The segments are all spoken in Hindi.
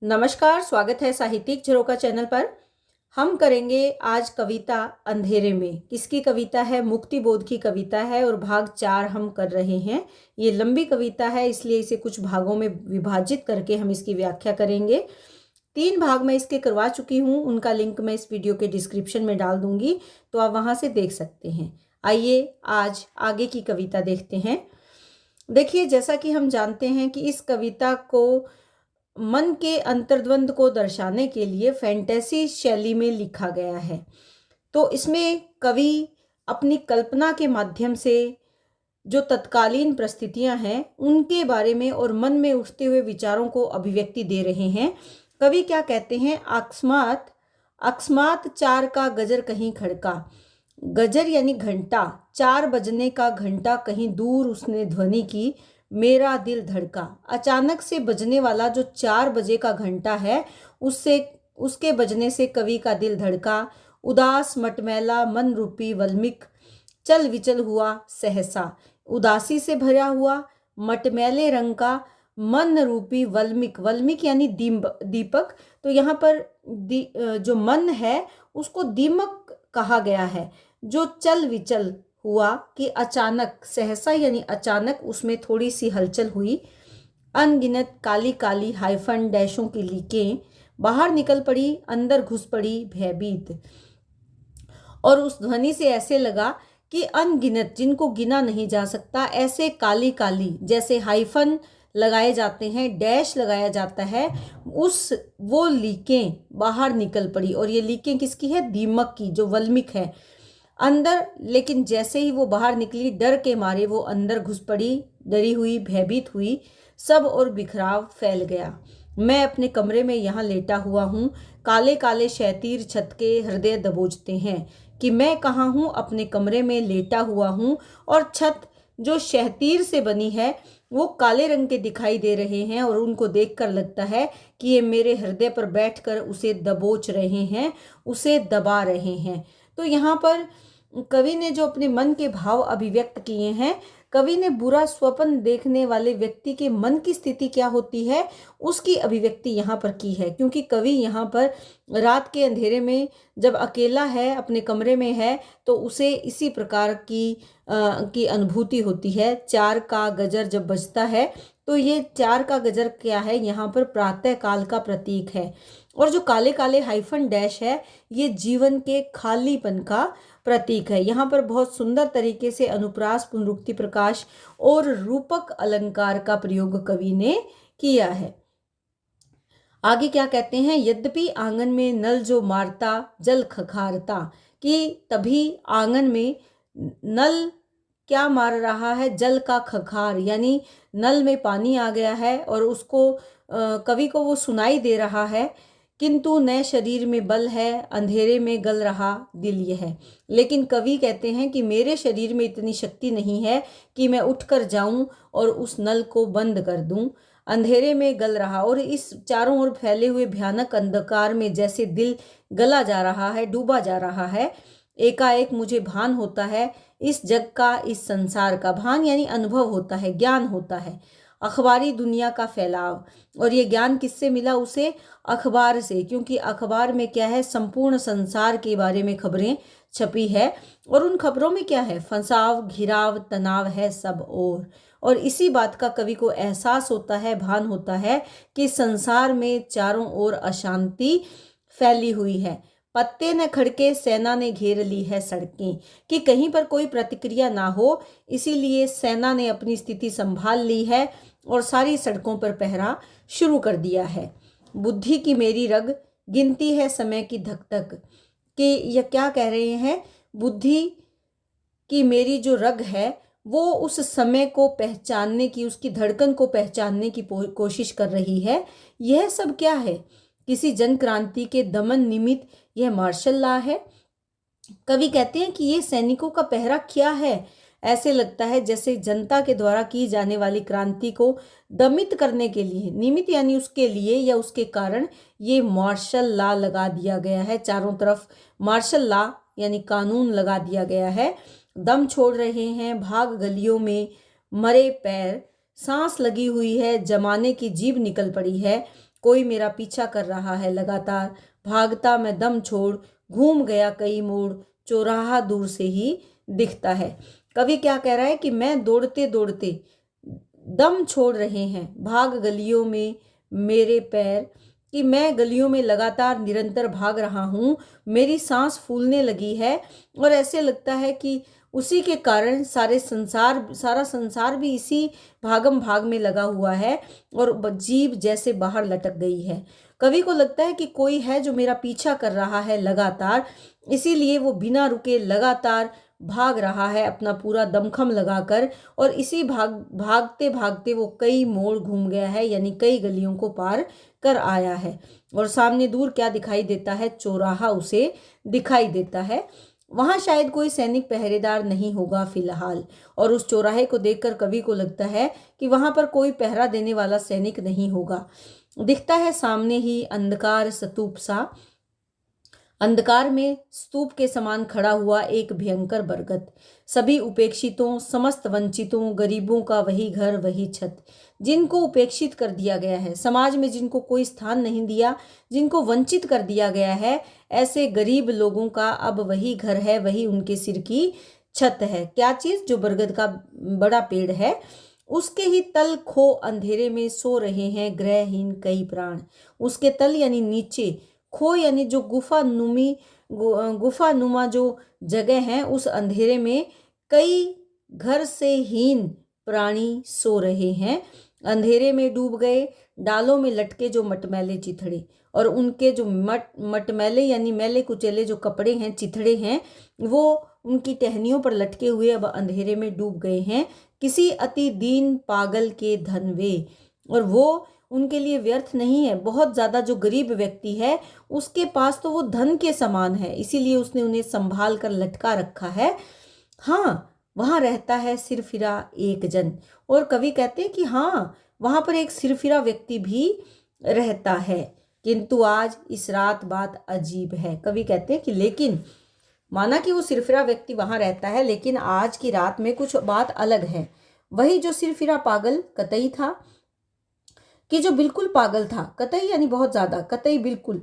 नमस्कार, स्वागत है साहित्यिक झरोका चैनल पर। हम करेंगे आज कविता अंधेरे में। किसकी कविता है? मुक्तिबोध की कविता है और भाग 4 हम कर रहे हैं। ये लंबी कविता है, इसलिए इसे कुछ भागों में विभाजित करके हम इसकी व्याख्या करेंगे। 3 भाग मैं इसके करवा चुकी हूँ, उनका लिंक मैं इस वीडियो के डिस्क्रिप्शन में डाल दूंगी, तो आप वहाँ से देख सकते हैं। आइए आज आगे की कविता देखते हैं। देखिए, जैसा कि हम जानते हैं कि इस कविता को मन के अंतर्द्वंद को दर्शाने के लिए फैंटेसी शैली में लिखा गया है। तो इसमें कवि अपनी कल्पना के माध्यम से जो तत्कालीन परिस्थितियां हैं उनके बारे में और मन में उठते हुए विचारों को अभिव्यक्ति दे रहे हैं। कवि क्या कहते हैं? अकस्मात अकस्मात 4 का गजर कहीं खड़का। गजर यानी घंटा, 4 बजने का घंटा कहीं दूर उसने ध्वनि की, मेरा दिल धड़का। अचानक से बजने वाला जो 4 बजे का घंटा है, उसके बजने से कवि का दिल धड़का। उदास मटमैला मन रूपी वल्मीक चल विचल हुआ सहसा। उदासी से भरा हुआ मटमैले रंग का मन रूपी वल्मीक, वल्मीक यानी दीपक। तो यहाँ पर जो मन है उसको दीमक कहा गया है। जो चल विचल हुआ कि अचानक, सहसा यानी अचानक उसमें थोड़ी सी हलचल हुई। अनगिनत काली काली हाइफन डैशों की लीकें बाहर निकल पड़ी, अंदर घुस पड़ी भयभीत। और उस ध्वनि से ऐसे लगा कि अनगिनत, जिनको गिना नहीं जा सकता, ऐसे काली काली, जैसे हाइफन लगाए जाते हैं, डैश लगाया जाता है, वो लीकें बाहर निकल पड़ी। और ये लीकें किसकी है? दीमक की, जो वल्मीक है अंदर। लेकिन जैसे ही वो बाहर निकली, डर के मारे वो अंदर घुस पड़ी, डरी हुई, भयभीत हुई, सब और बिखराव फैल गया। मैं अपने कमरे में यहाँ लेटा हुआ हूँ, काले काले शैतीर छत के हृदय दबोचते हैं। कि मैं कहाँ हूँ? अपने कमरे में लेटा हुआ हूँ, और छत जो शहतीर से बनी है वो काले रंग के दिखाई दे रहे हैं, और उनको देखकर लगता है कि ये मेरे हृदय पर बैठकर उसे दबोच रहे हैं, उसे दबा रहे हैं। तो यहाँ पर कवि ने जो अपने मन के भाव अभिव्यक्त किए हैं, कवि ने बुरा स्वप्न देखने वाले व्यक्ति के मन की स्थिति क्या होती है उसकी अभिव्यक्ति यहाँ पर की है। क्योंकि कवि यहाँ पर रात के अंधेरे में जब अकेला है, अपने कमरे में है, तो उसे इसी प्रकार की अनुभूति होती है। 4 का गजर जब बजता है, तो ये 4 का गजर क्या है? यहाँ पर प्रातः काल का प्रतीक है। और जो काले काले हाइफन डैश है, ये जीवन के खालीपन का प्रतीक है। यहाँ पर बहुत सुंदर तरीके से अनुप्रास, पुनरुक्ति, प्रकाश और रूपक अलंकार का प्रयोग कवि ने किया है। आगे क्या कहते हैं? यद्यपि आंगन में नल जो मारता जल खखारता। कि तभी आंगन में नल क्या मार रहा है? जल का खखार, यानी नल में पानी आ गया है और उसको कवि को वो सुनाई दे रहा है। किंतु नए शरीर में बल है, अंधेरे में गल रहा दिल यह है। लेकिन कवि कहते हैं कि मेरे शरीर में इतनी शक्ति नहीं है कि मैं उठकर जाऊं और उस नल को बंद कर दूं। अंधेरे में गल रहा, और इस चारों ओर फैले हुए भयानक अंधकार में जैसे दिल गला जा रहा है, डूबा जा रहा है। एकाएक मुझे भान होता है इस जग का, इस संसार का। भान यानी अनुभव होता है, ज्ञान होता है। अखबारी दुनिया का फैलाव, और ये ज्ञान किससे मिला उसे? अखबार से। क्योंकि अखबार में क्या है? संपूर्ण संसार के बारे में खबरें छपी है, और उन खबरों में क्या है? फंसाव, घिराव, तनाव है सब और इसी बात का कवि को एहसास होता है, भान होता है कि संसार में चारों ओर अशांति फैली हुई है। पत्ते न खड़के, सेना ने घेर ली है सड़कें। कि कहीं पर कोई प्रतिक्रिया ना हो, इसीलिए सेना ने अपनी स्थिति संभाल ली है और सारी सड़कों पर पहरा शुरू कर दिया है। बुद्धि की मेरी रग गिनती है समय की धक धक। कि यह क्या कह रहे हैं? बुद्धि की मेरी जो रग है वो उस समय को पहचानने की, उसकी धड़कन को पहचानने की कोशिश कर रही है। यह सब क्या है? किसी जन क्रांति के दमन निमित्त यह मार्शल लॉ है। कवि कहते हैं कि ये सैनिकों का पहरा क्या है? ऐसे लगता है जैसे जनता के द्वारा की जाने वाली क्रांति को दमित करने के लिए, निमित्त यानी उसके लिए या उसके कारण, ये मार्शल लॉ लगा दिया गया है। चारों तरफ मार्शल लॉ यानी कानून लगा दिया गया है। दम छोड़ रहे हैं भाग गलियों में मरे पैर, सांस लगी हुई है, जमाने की जीभ निकल पड़ी है, कोई मेरा पीछा कर रहा है लगातार, भागता मैं दम छोड़, घूम गया कई मोड़, चौराहा दूर से ही दिखता है। कवि क्या कह रहा है कि मैं दौड़ते दौड़ते दम छोड़ रहे हैं भाग गलियों में मेरे पैर, कि मैं गलियों में लगातार निरंतर भाग रहा हूँ, मेरी सांस फूलने लगी है और ऐसे लगता है कि उसी के कारण सारा संसार भी इसी भागम भाग में लगा हुआ है और जीभ जैसे बाहर लटक गई है। कवि को लगता है कि कोई है जो मेरा पीछा कर रहा है लगातार, इसीलिए वो बिना रुके लगातार भाग रहा है अपना पूरा दमखम लगाकर, और इसी भागते भागते वो कई मोड़ घूम गया है, यानी कई गलियों को पार कर आया है। और सामने दूर क्या दिखाई देता है? चौराहा उसे दिखाई देता है। वहां शायद कोई सैनिक पहरेदार नहीं होगा फिलहाल, और उस चौराहे को देखकर कवि को लगता है कि वहां पर कोई पहरा देने वाला सैनिक नहीं होगा। दिखता है सामने ही अंधकार स्तूप सा, अंधकार में स्तूप के समान खड़ा हुआ एक भयंकर बरगद। सभी उपेक्षितों, समस्त वंचितों, गरीबों का वही घर वही छत, जिनको उपेक्षित कर दिया गया है, समाज में जिनको कोई स्थान नहीं दिया, जिनको वंचित कर दिया गया है, ऐसे गरीब लोगों का अब वही घर है, वही उनके सिर की छत है। क्या चीज? जो बरगद का बड़ा पेड़ है, उसके ही तल खो अंधेरे में सो रहे हैं ग्रहहीन कई प्राण। उसके तल यानी नीचे, खो यानी जो गुफा नुमा जो जगह है, उस अंधेरे में कई घर से हीन प्राणी सो रहे हैं। अंधेरे में डूब गए, डालों में लटके जो मटमैले चिथड़े, और उनके जो मटमैले यानी मैले कुचेले जो कपड़े हैं, चिथड़े हैं, वो उनकी टहनियों पर लटके हुए अब अंधेरे में डूब गए हैं। किसी अति दीन पागल के धन वे, और वो उनके लिए व्यर्थ नहीं है। बहुत ज़्यादा जो गरीब व्यक्ति है उसके पास तो वो धन के समान है, इसीलिए उसने उन्हें संभाल कर लटका रखा है। हाँ, वहाँ रहता है सिरफिरा एक जन, और कवि कहते हैं कि हाँ, वहाँ पर एक सिरफिरा व्यक्ति भी रहता है। किंतु आज इस रात बात अजीब है। कवि कहते हैं कि लेकिन, माना कि वो सिरफिरा व्यक्ति वहाँ रहता है, लेकिन आज की रात में कुछ बात अलग है। वही जो सिरफिरा पागल कतई था, कि जो बिल्कुल पागल था, कतई यानी बहुत ज्यादा, कतई बिल्कुल,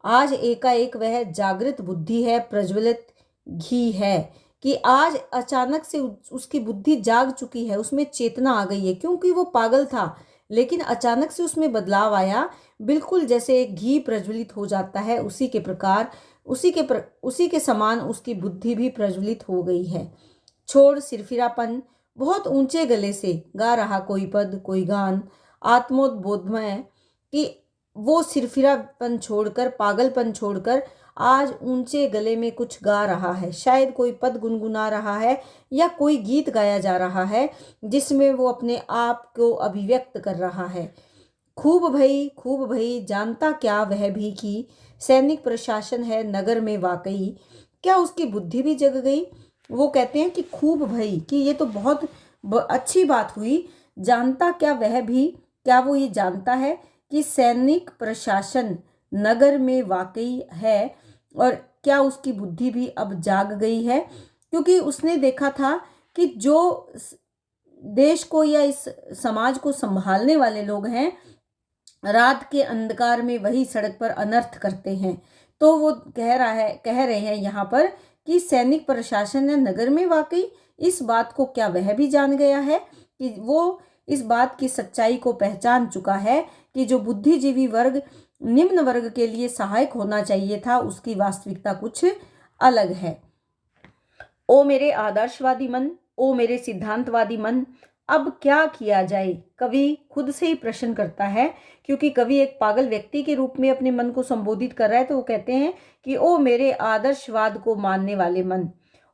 आज एकाएक वह जागृत बुद्धि है, प्रज्वलित घी है, कि आज अचानक से उसकी बुद्धि जाग चुकी है, उसमें चेतना आ गई है। क्योंकि वो पागल था, लेकिन अचानक से उसमें बदलाव आया, बिल्कुल जैसे एक घी प्रज्वलित हो जाता है, उसी के प्रकार, उसी के समान उसकी बुद्धि भी प्रज्वलित हो गई है। छोड़ सिरफिरापन, बहुत ऊंचे गले से गा रहा कोई पद, कोई गान आत्मोद्बोधमय, कि वो सिरफिरापन छोड़कर, पागलपन छोड़कर आज ऊंचे गले में कुछ गा रहा है। शायद कोई पद गुनगुना रहा है या कोई गीत गाया जा रहा है जिसमें वो अपने आप को अभिव्यक्त कर रहा है। खूब भई जानता क्या वह भी कि सैनिक प्रशासन है नगर में वाकई, क्या उसकी बुद्धि भी जग गई? वो कहते हैं कि खूब भई, कि ये तो बहुत अच्छी बात हुई। जानता क्या वह भी, क्या वो ये जानता है कि सैनिक प्रशासन नगर में वाकई है, और क्या उसकी बुद्धि भी अब जाग गई है? क्योंकि उसने देखा था कि जो देश को या इस समाज को संभालने वाले लोग हैं, रात के अंधकार में वही सड़क पर अनर्थ करते हैं। तो वो कह रहे हैं यहाँ पर कि सैनिक प्रशासन है नगर में वाकई। इस बात को क्या वह भी जान गया है कि वो इस बात की सच्चाई को पहचान चुका है कि जो बुद्धिजीवी वर्ग निम्न वर्ग के लिए सहायक होना चाहिए था, उसकी वास्तविकता कुछ अलग है। ओ मेरे आदर्शवादी मन, ओ मेरे सिद्धांतवादी मन, अब क्या किया जाए? कवि खुद से ही प्रश्न करता है, क्योंकि कवि एक पागल व्यक्ति के रूप में अपने मन को संबोधित कर रहा है। तो वो कहते हैं कि ओ मेरे आदर्शवाद को मानने वाले मन,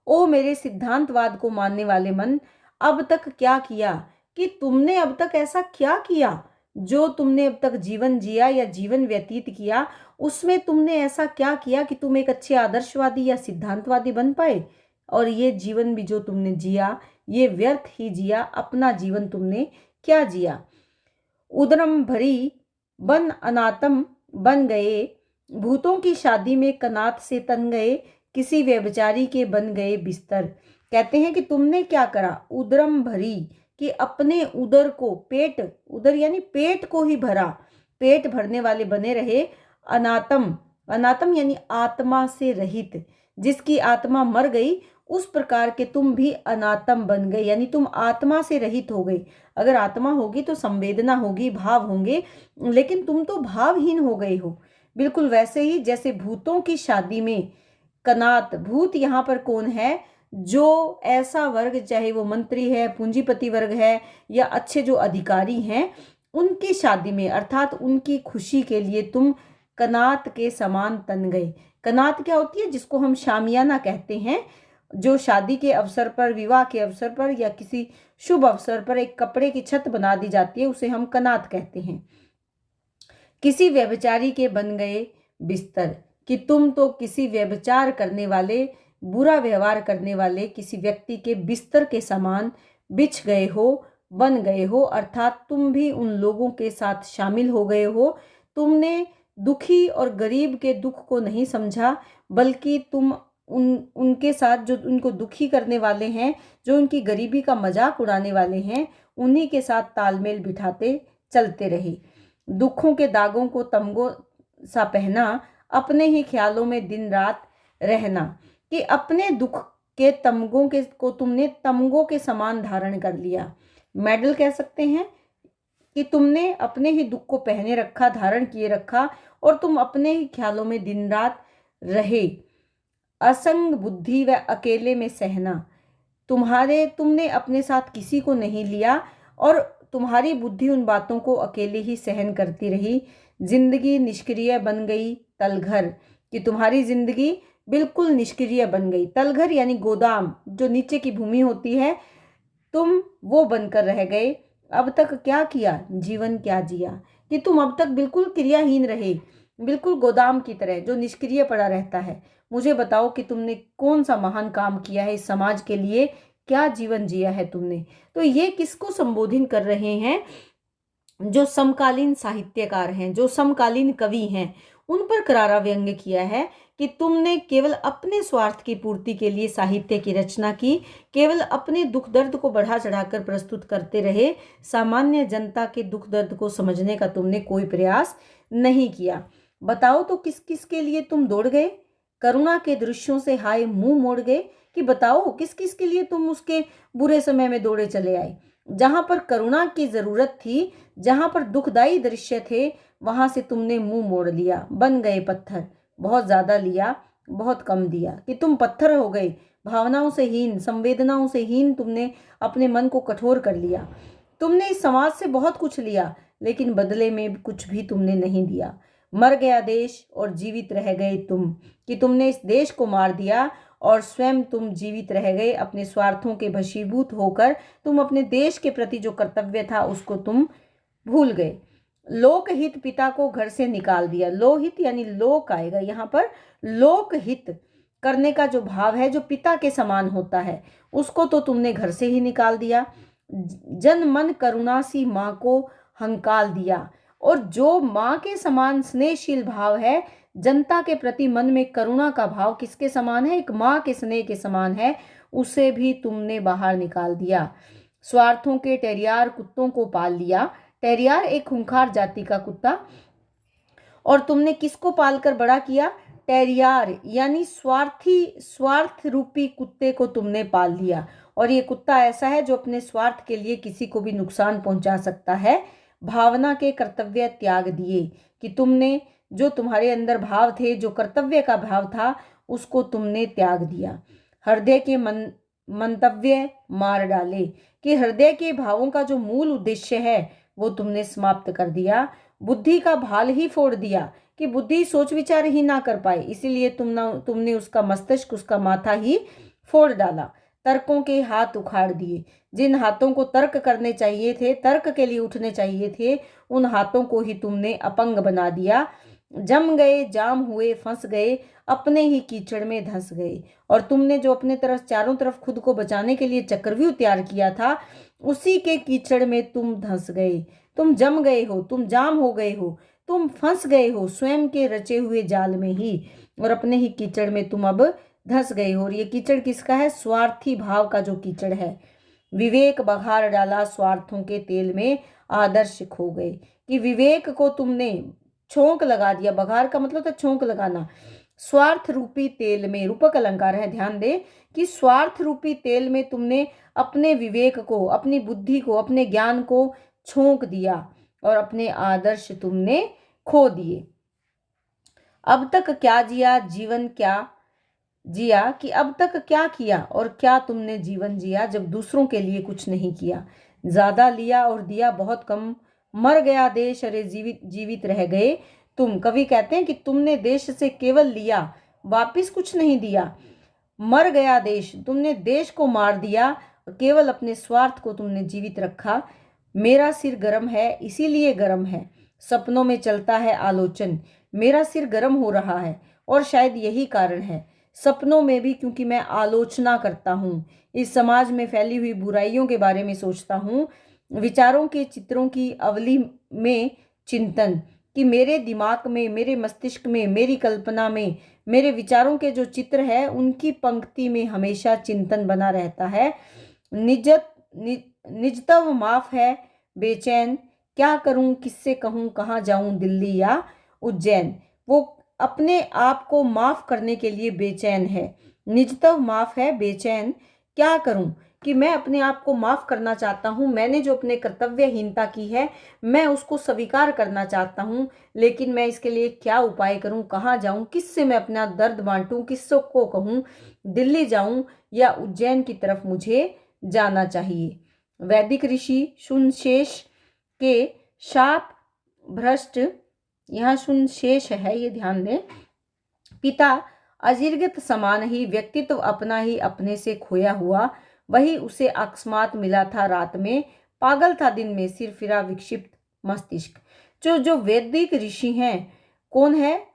ओ मेरे सिद्धांतवाद को मानने वाले मन, अब तक क्या किया? कि तुमने अब तक ऐसा क्या किया? जो तुमने अब तक जीवन जिया या जीवन व्यतीत किया, उसमें तुमने ऐसा क्या किया कि तुम एक अच्छे आदर्शवादी या सिद्धांतवादी बन पाए? और ये जीवन भी जो तुमने जिया, ये व्यर्थ ही जिया। अपना जीवन तुमने क्या जिया? उदरम भरी बन अनातम बन गए, भूतों की शादी में कनात से तन गए, किसी व्यभिचारी के बन गए बिस्तर। कहते हैं कि तुमने क्या करा? उदरम भरी, कि अपने उदर को, पेट, उदर यानी पेट को ही भरा, पेट भरने वाले बने रहे। अनातम, अनातम यानी आत्मा से रहित, जिसकी आत्मा मर गई उस प्रकार के तुम भी अनातम बन गए, यानी तुम आत्मा से रहित हो गए। अगर आत्मा होगी तो संवेदना होगी, भाव होंगे, लेकिन तुम तो भावहीन हो गए हो। बिल्कुल वैसे ही जैसे भूतों की शादी में कनात, भूत यहाँ पर कौन है? जो ऐसा वर्ग, चाहे वो मंत्री है, पूंजीपति वर्ग है, या अच्छे जो अधिकारी हैं, उनकी शादी में अर्थात उनकी खुशी के लिए तुम कनात के समान तन गए। कनात क्या होती है? जिसको हम शामियाना कहते हैं। जो शादी के अवसर पर, विवाह के अवसर पर या किसी शुभ अवसर पर एक कपड़े की छत बना दी जाती है, उसे हम कनात कहते हैं। किसी व्यभिचारी के बन गए बिस्तर, कि तुम तो किसी व्यभिचार करने वाले, बुरा व्यवहार करने वाले किसी व्यक्ति के बिस्तर के समान बिछ गए हो, बन गए हो, अर्थात तुम भी उन लोगों के साथ शामिल हो गए हो। तुमने दुखी और गरीब के दुख को नहीं समझा, बल्कि तुम उनके साथ, जो उनको दुखी करने वाले हैं, जो उनकी गरीबी का मजाक उड़ाने वाले हैं, उन्हीं के साथ तालमेल बिठाते चलते रहे। दुखों के दागों को तमगों सा पहना, अपने ही ख्यालों में दिन रात रहना, कि अपने दुख के तमगों के को तुमने तमगों के समान धारण कर लिया। मेडल कह सकते हैं कि तुमने अपने ही दुख को पहने रखा, धारण किए रखा, और तुम अपने ही ख्यालों में दिन रात रहे। असंग बुद्धि व अकेले में सहना, तुमने अपने साथ किसी को नहीं लिया, और तुम्हारी बुद्धि उन बातों को अकेले ही सहन करती रही। जिंदगी निष्क्रिय बन गई तलघर, कि तुम्हारी जिंदगी बिल्कुल निष्क्रिय बन गई। तलघर यानी गोदाम, जो नीचे की भूमि होती है, तुम वो बनकर रह गए। अब तक क्या किया, जीवन क्या जिया, कि तुम अब तक बिल्कुल क्रियाहीन रहे, बिल्कुल गोदाम की तरह जो निष्क्रिय पड़ा रहता है। मुझे बताओ कि तुमने कौन सा महान काम किया है इस समाज के लिए, क्या जीवन जिया है तुमने। तो ये किसको संबोधित कर रहे हैं? जो समकालीन साहित्यकार हैं, जो समकालीन कवि हैं, उन पर करारा व्यंग्य किया है कि तुमने केवल अपने स्वार्थ की पूर्ति के लिए साहित्य की रचना की, केवल अपने दुख दर्द को बढ़ा चढ़ाकर प्रस्तुत करते रहे, सामान्य जनता के दुख दर्द को समझने का तुमने कोई प्रयास नहीं किया। बताओ तो किस किस के लिए तुम दौड़ गए? करुणा के दृश्यों से हाय मुंह मोड़ गए, कि बताओ किस किस के लिए तुम उसके बुरे समय में दौड़े चले आए। जहां पर करुणा की जरूरत थी, जहां पर दुखदाई दृश्य थे, वहां से तुमने मुंह मोड़ लिया, बन गए पत्थर। बहुत ज्यादा लिया, बहुत कम दिया, कि तुम पत्थर हो गए, भावनाओं से हीन, संवेदनाओं से हीन। तुमने अपने मन को कठोर कर लिया। तुमने इस समाज से बहुत कुछ लिया, लेकिन बदले में कुछ भी तुमने नहीं दिया। मर गया देश और जीवित रह गए तुम, कि तुमने इस देश को मार दिया और स्वयं तुम जीवित रह गए। अपने स्वार्थों के भशीभूत होकर तुम अपने देश के प्रति जो कर्तव्य था उसको तुम भूल गए। लोकहित पिता को घर से निकाल दिया। लोहित यानी लोक आएगा यहाँ पर। लोकहित करने का जो भाव है, जो पिता के समान होता है, उसको तो तुमने घर से ही निकाल दिया। जन मन करुणा सी माँ को हंकाल दिया, और जो माँ के समान स्नेहशील भाव है, जनता के प्रति मन में करुणा का भाव किसके समान है? एक माँ के स्नेह के समान है, उसे भी तुमने बाहर निकाल दिया। स्वार्थों के टेरियार कुत्तों को पाल लिया। टेरियार एक खूंखार जाति का कुत्ता, और तुमने किसको पालकर बड़ा किया? टेरियार यानी स्वार्थ रूपी कुत्ते को तुमने पाल लिया। और ये कुत्ता ऐसा है जो अपने स्वार्थ के लिए किसी को भी नुकसान पहुंचा सकता है। भावना के कर्तव्य त्याग दिए, कि तुमने जो तुम्हारे अंदर भाव थे, जो कर्तव्य का भाव था, उसको तुमने त्याग दिया। हृदय के मंतव्य मार डाले, कि हृदय के भावों का जो मूल उद्देश्य है वो तुमने समाप्त कर दिया। बुद्धि का भाल ही फोड़ दिया, कि बुद्धि सोच विचार ही ना कर पाए, इसीलिए तुमने उसका मस्तिष्क, उसका माथा ही फोड़ डाला। तर्कों के हाथ उखाड़ दिए। जिन हाथों को तर्क करने चाहिए थे, तर्क के लिए उठने चाहिए थे, उन हाथों को ही तुमने अपंग बना दिया। जम गए, जाम हुए, फंस गए, अपने ही कीचड़ में धंस गए। और तुमने जो अपने तरफ चारों तरफ खुद को बचाने के लिए चक्रव्यूह तैयार किया था, उसी के कीचड़ में तुम धंस गए। तुम जम गए हो, तुम जाम हो गए हो, तुम फंस गए हो स्वयं के रचे हुए जाल में ही, और अपने ही कीचड़ में तुम अब धंस गए हो। और ये कीचड़ किसका है? स्वार्थी भाव का जो कीचड़ है। विवेक बघार डाला स्वार्थों के तेल में, आदर्श खो गए, कि विवेक को तुमने छोंक लगा दिया। बघार का मतलब था छोंक लगाना। स्वार्थ रूपी तेल में, रूपक अलंकार है, ध्यान दे कि स्वार्थ रूपी तेल में तुमने अपने विवेक को, अपनी बुद्धि को, अपने ज्ञान को छोंक दिया और अपने आदर्श तुमने खो दिए। अब तक क्या जिया, जीवन क्या जिया, कि अब तक क्या किया और क्या तुमने जीवन जिया जब दूसरों के लिए कुछ नहीं किया। ज्यादा लिया और दिया बहुत कम, मर गया देश अरे जीवित जीवित रह गए तुम। कवि कहते हैं कि तुमने देश से केवल लिया, वापिस कुछ नहीं दिया। मर गया देश, तुमने देश को मार दिया और केवल अपने स्वार्थ को तुमने जीवित रखा। मेरा सिर गर्म है इसीलिए गर्म है, सपनों में चलता है आलोचन। मेरा सिर गर्म हो रहा है और शायद यही कारण है, सपनों में भी, क्योंकि मैं आलोचना करता हूँ। इस समाज में फैली हुई बुराइयों के बारे में सोचता हूँ। विचारों के चित्रों की अवली में चिंतन, कि मेरे दिमाग में, मेरे मस्तिष्क में, मेरी कल्पना में, मेरे विचारों के जो चित्र है उनकी पंक्ति में हमेशा चिंतन बना रहता है। निजतव माफ है बेचैन, क्या करूं किससे कहूं, कहाँ जाऊं दिल्ली या उज्जैन। वो अपने आप को माफ करने के लिए बेचैन है। निजतव माफ है बेचैन, क्या करूं, कि मैं अपने आप को माफ करना चाहता हूं। मैंने जो अपने कर्तव्यहीनता की है मैं उसको स्वीकार करना चाहता हूं, लेकिन मैं इसके लिए क्या उपाय करूं, कहाँ जाऊं, किससे मैं अपना दर्द बांटूं, किसको को कहूं, दिल्ली जाऊं या उज्जैन की तरफ मुझे जाना चाहिए। वैदिक ऋषि सुनशेष के शाप भ्रष्ट, यहाँ सुनशेष है ये ध्यान दें, पिता अजीर्गत समान ही, व्यक्तित्व अपना ही अपने से खोया हुआ, वही उसे अकस्मात मिला था रात में, पागल था दिन में, सिर फिरा विक्षिप्त मस्तिष्क। जो वैदिक ऋषि हैं, कौन है,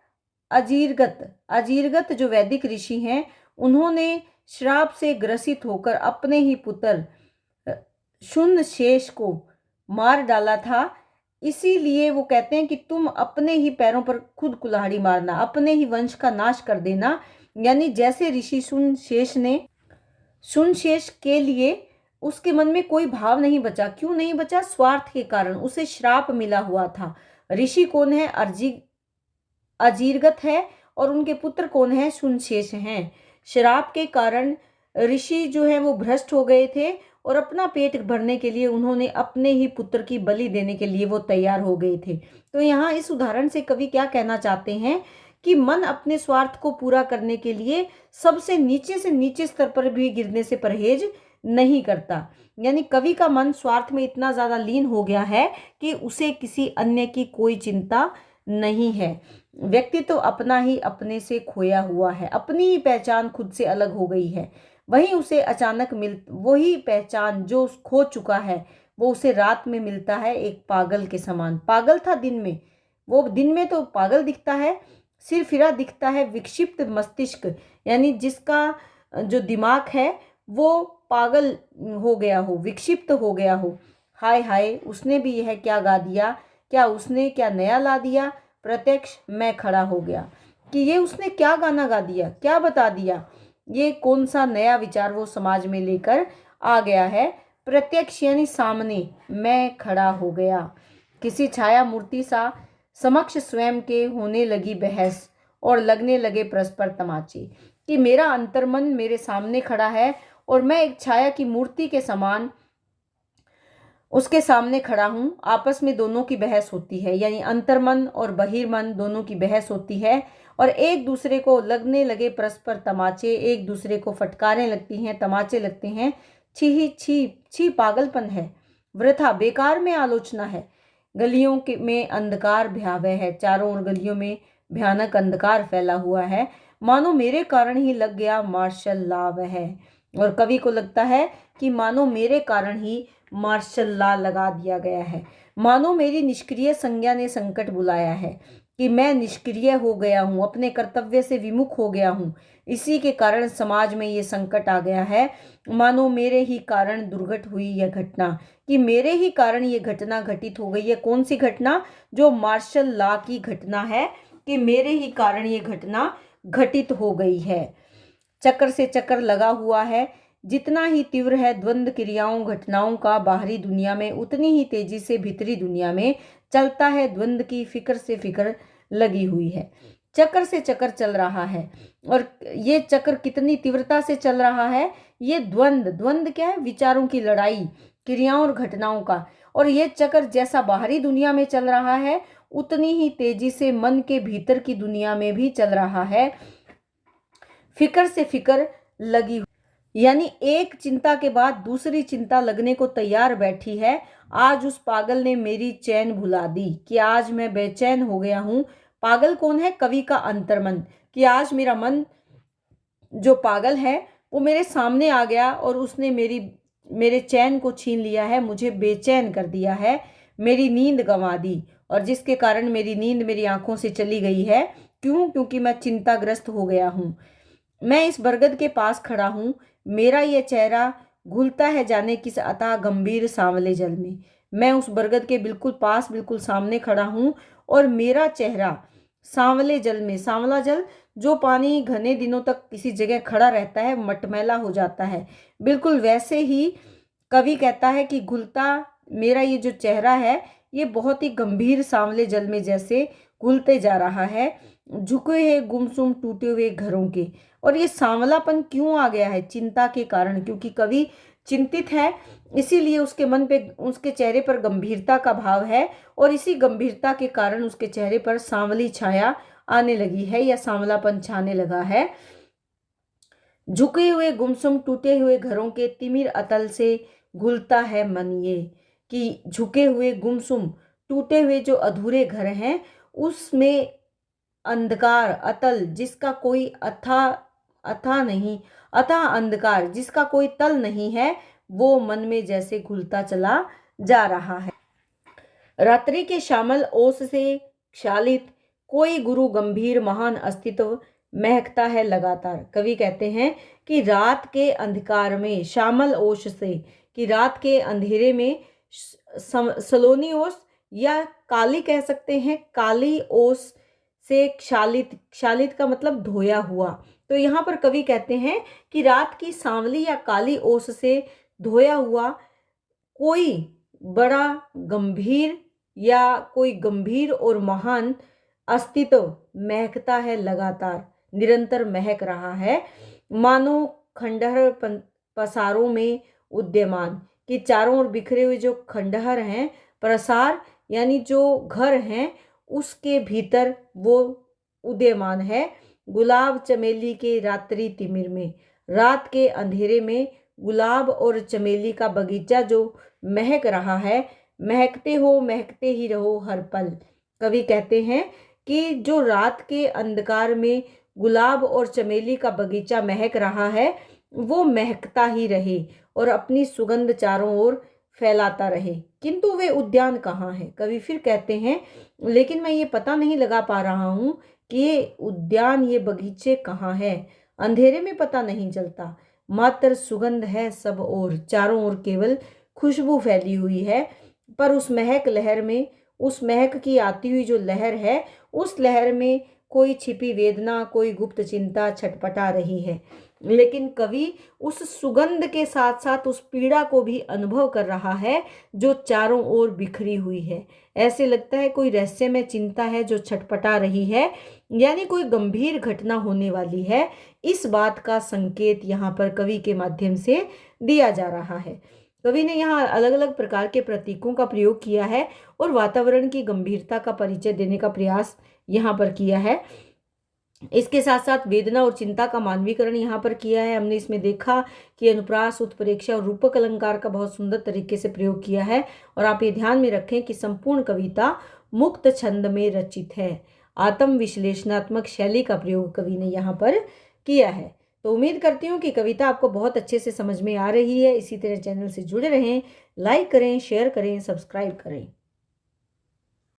अजीर्गत जो वैदिक ऋषि हैं, उन्होंने श्राप से ग्रसित होकर अपने ही पुत्र सुनशेष को मार डाला था। इसीलिए वो कहते हैं कि तुम अपने ही पैरों पर खुद कुल्हाड़ी मारना, अपने ही वंश का नाश कर देना। यानी जैसे ऋषि सुनशेष के लिए उसके मन में कोई भाव नहीं बचा। क्यों नहीं बचा? स्वार्थ के कारण। उसे श्राप मिला हुआ था। ऋषि कौन है? अजीर्गत है और उनके पुत्र कौन है? सुनशेष हैं। श्राप के कारण ऋषि जो है वो भ्रष्ट हो गए थे और अपना पेट भरने के लिए उन्होंने अपने ही पुत्र की बलि देने के लिए वो तैयार हो गए थे। तो यहाँ इस उदाहरण से कवि क्या कहना चाहते हैं कि मन अपने स्वार्थ को पूरा करने के लिए सबसे नीचे से नीचे स्तर पर भी गिरने से परहेज नहीं करता। यानी कवि का मन स्वार्थ में इतना ज्यादा लीन हो गया है कि उसे किसी अन्य की कोई चिंता नहीं है। व्यक्तित्व तो अपना ही अपने से खोया हुआ है, अपनी ही पहचान खुद से अलग हो गई है। वही उसे अचानक वही पहचान जो खो चुका है वो उसे रात में मिलता है एक पागल के समान। पागल था दिन में, वो दिन में तो पागल दिखता है, सिर फिरा दिखता है, विक्षिप्त मस्तिष्क, यानी जिसका जो दिमाग है वो पागल हो गया हो, विक्षिप्त हो गया हो। हाय हाय, उसने भी यह क्या गा दिया, क्या उसने क्या नया ला दिया, प्रत्यक्ष मैं खड़ा हो गया। कि ये उसने क्या गाना गा दिया, क्या बता दिया, ये कौन सा नया विचार वो समाज में लेकर आ गया है। प्रत्यक्ष यानी सामने, मैं खड़ा हो गया। किसी छाया मूर्ति सा समक्ष स्वयं के होने लगी बहस और लगने लगे परस्पर तमाचे। कि मेरा अंतर्मन मेरे सामने खड़ा है और मैं एक छाया की मूर्ति के समान उसके सामने खड़ा हूं। आपस में दोनों की बहस होती है, यानी अंतर्मन और बहिर्मन दोनों की बहस होती है और एक दूसरे को लगने लगे परस्पर तमाचे, एक दूसरे को फटकारें लगती हैं, तमाचे लगते हैं। छी छी छी, पागलपन है, वृथा बेकार में आलोचना है। गलियों के में अंधकार भयावह है, चारों ओर गलियों में भयानक अंधकार फैला हुआ है, मानो मेरे कारण ही लग गया मार्शल लॉ है। और कवि को लगता है कि मानो मेरे कारण ही मार्शल लॉ लगा दिया गया है, मानो मेरी निष्क्रिय संज्ञा ने संकट बुलाया है, कि मैं निष्क्रिय हो गया हूँ, अपने कर्तव्य से विमुख हो गया हूँ, इसी के कारण समाज में ये संकट आ गया है। मानो मेरे ही कारण दुर्घट हुई यह घटना, कि मेरे ही कारण ये घटना घटित हो गई है। कौन सी घटना? जो मार्शल लॉ की घटना है, कि मेरे ही कारण ये घटना घटित हो गई है। चक्कर से चक्कर लगा हुआ है, जितना ही तीव्र है द्वंद्व क्रियाओं घटनाओं का बाहरी दुनिया में, उतनी ही तेजी से भीतरी दुनिया में चलता है। द्वंद्व की फिक्र से फिक्र लगी हुई है, चक्र से चक्र चल रहा है। और ये चक्र कितनी तीव्रता से चल रहा है? ये द्वंद्व क्या है? विचारों की लड़ाई, क्रियाओं और घटनाओं का। और ये चक्र जैसा बाहरी दुनिया में चल रहा है, उतनी ही तेजी से मन के भीतर की दुनिया में भी चल रहा है, फिक्र से फिक्र लगी। यानी एक चिंता के बाद दूसरी चिंता लगने को तैयार बैठी है। आज उस पागल ने मेरी चैन भुला दी कि आज मैं बेचैन हो गया हूं। पागल कौन है? कवि का अंतर्मन, कि आज मेरा मन जो पागल है वो मेरे सामने आ गया और उसने मेरे चैन को छीन लिया है, मुझे बेचैन कर दिया है, मेरी नींद गंवा दी। और जिसके कारण मेरी नींद मेरी आंखों से चली गई है। क्यों? क्योंकि मैं चिंताग्रस्त हो गया हूं। मैं इस बरगद के पास खड़ा हूं, मेरा यह चेहरा घुलता है जाने किस अथाह गंभीर सांवले जल में। मैं उस बरगद के बिल्कुल पास, बिल्कुल सामने खड़ा हूं और मेरा चेहरा सांवले जल में, सांवला जल जो पानी घने दिनों तक किसी जगह खड़ा रहता है, मटमैला हो जाता है, बिल्कुल वैसे ही कवि कहता है कि घुलता मेरा ये जो चेहरा है ये बहुत ही गंभीर सांवले जल में जैसे घुलते जा रहा है, झुके हुए गुमसुम टूटे हुए घरों के। और ये सांवलापन क्यों आ गया है? चिंता के कारण, क्योंकि कवि चिंतित है, इसीलिए उसके मन पे, उसके चेहरे पर गंभीरता का भाव है और इसी गंभीरता के कारण उसके चेहरे पर सांवली छाया आने लगी है या सांवलापन छाने लगा है। झुके हुए गुमसुम टूटे हुए घरों के तिमिर अतल से घुलता है मन, ये कि झुके हुए गुमसुम टूटे हुए जो अधूरे घर हैं उसमें अंधकार अतल, जिसका कोई अथा नहीं, अथाह अंधकार जिसका कोई तल नहीं है, वो मन में जैसे घुलता चला जा रहा है। रात्रि के श्यामल ओस से क्षालित कोई गुरु गंभीर महान अस्तित्व महकता है लगातार। कवि कहते हैं कि रात के अंधकार में, श्यामल ओस से, कि रात के अंधेरे में सलोनी ओस या काली कह सकते हैं, काली ओस से क्षालित, क्षालित का मतलब धोया हुआ। तो यहाँ पर कवि कहते हैं कि रात की सांवली या काली ओस से धोया हुआ कोई बड़ा गंभीर या कोई गंभीर और महान अस्तित्व महकता है लगातार, निरंतर महक रहा है, मानो खंडहर पसारों में उद्यमान, कि चारों ओर बिखरे हुए जो खंडहर हैं, प्रसार यानी जो घर हैं, उसके भीतर वो उदयमान है। गुलाब चमेली के रात्रि तिमिर में, रात के अंधेरे में गुलाब और चमेली का बगीचा जो महक रहा है, महकते ही रहो हर पल। कवि कहते हैं कि जो रात के अंधकार में गुलाब और चमेली का बगीचा महक रहा है, वो महकता ही रहे और अपनी सुगंध चारों ओर फैलाता रहे। किंतु वे उद्यान कहाँ है? कवि फिर कहते हैं, लेकिन मैं ये पता नहीं लगा पा रहा हूँ कि ये उद्यान, ये बगीचे कहाँ है। अंधेरे में पता नहीं चलता, मात्र सुगंध है सब ओर, चारों ओर केवल खुशबू फैली हुई है। पर उस महक लहर में, उस महक की आती हुई जो लहर है, उस लहर में कोई छिपी वेदना, कोई गुप्त चिंता छटपटा रही है। लेकिन कवि उस सुगंध के साथ साथ उस पीड़ा को भी अनुभव कर रहा है जो चारों ओर बिखरी हुई है। ऐसे लगता है कोई रहस्यमय चिंता है जो छटपटा रही है, यानी कोई गंभीर घटना होने वाली है। इस बात का संकेत यहाँ पर कवि के माध्यम से दिया जा रहा है। कवि ने यहाँ अलग अलग प्रकार के प्रतीकों का प्रयोग किया है और वातावरण की गंभीरता का परिचय देने का प्रयास यहाँ पर किया है। इसके साथ साथ वेदना और चिंता का मानवीकरण यहाँ पर किया है। हमने इसमें देखा कि अनुप्रास, उत्प्रेक्षा और रूपक अलंकार का बहुत सुंदर तरीके से प्रयोग किया है। और आप ये ध्यान में रखें कि संपूर्ण कविता मुक्त छंद में रचित है। आत्म विश्लेषणात्मक शैली का प्रयोग कवि ने यहाँ पर किया है। तो उम्मीद करती हूँ कि कविता आपको बहुत अच्छे से समझ में आ रही है। इसी तरह चैनल से जुड़े रहें, लाइक करें, शेयर करें, सब्सक्राइब करें।